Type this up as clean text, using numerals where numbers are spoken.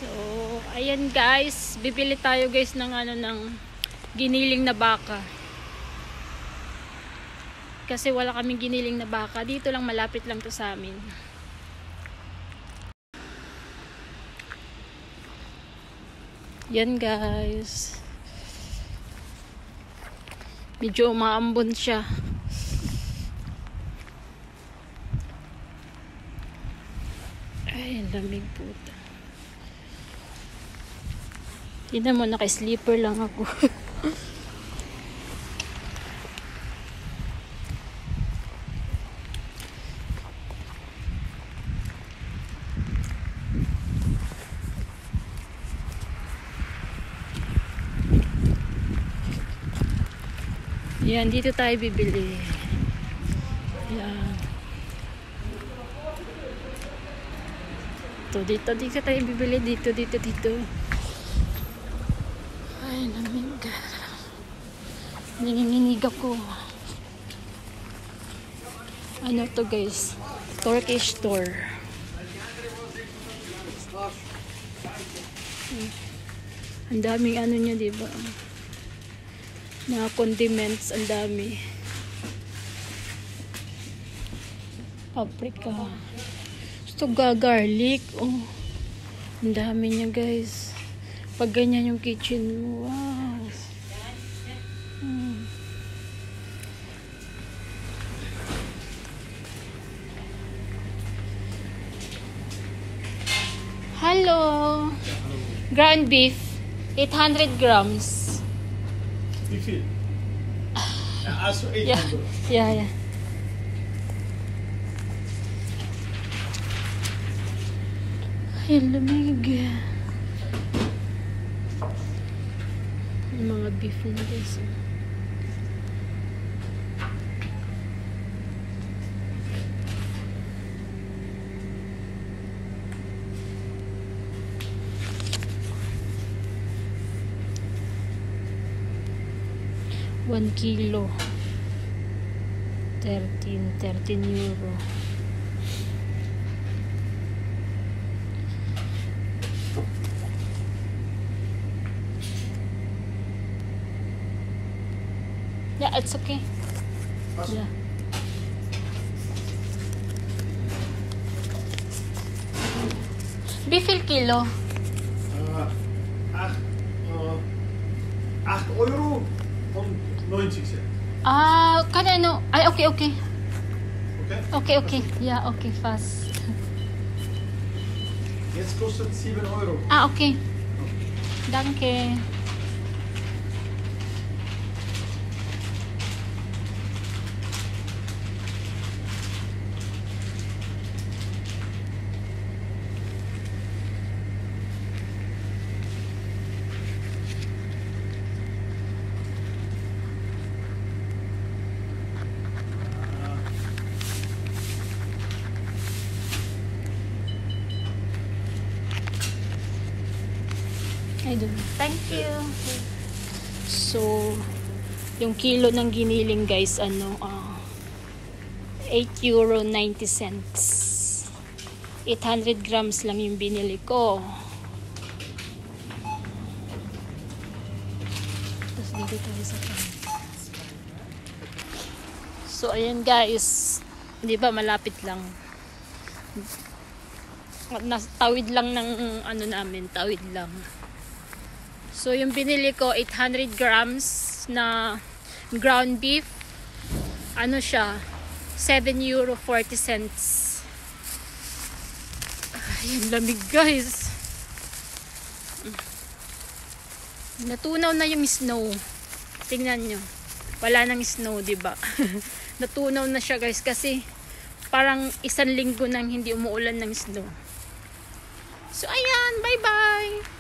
So, ayan guys, bibili tayo guys ng ng giniling na baka. Kasi wala kaming giniling na baka. Dito lang, malapit lang to sa amin. Yan guys. Medyo umaambon siya. Ay, lamig puta. Tignan mo, naka-sleeper lang ako. Yan, dito tayo bibili. Yan. Dito tayo bibili. Dito. Ay, lamig. Nanginginig ako. Ano to guys? Turkish store. Ang daming ano niya, diba? Mga condiments, ang dami. Paprika. Gusto garlic. Oh, ang dami niya guys. Pag ganyan yung kitchen mo, wow. Hello. Ground beef, 800 grams. Wie viel? Ja, also 800. Yeah. Ay, lamig. Yung mga beef na guys. $1 kilo. 13 euro. Yeah, it's okay. Yeah. Wie viel Kilo? 8 Euro und 90 Cent. Kanino? Ay, okay. Okay? Okay. Yeah, okay, fast. Jetzt kostet 7 Euro. Okay. Danke. Thank you. So, yung kilo ng giniling guys, €8.90. 800 grams lang yung binili ko. Tapos dito tayo sa kanan. So, ayan guys. Di ba, malapit lang. Tawid lang ng tawid lang. So, yung binili ko, 800 grams na ground beef. Ano siya? €7.40. Ay, lamig guys. Natunaw na yung snow. Tingnan nyo. Wala nang snow, diba? Natunaw na siya guys kasi parang 1 linggo nang hindi umuulan ng snow. So, ayan. Bye-bye!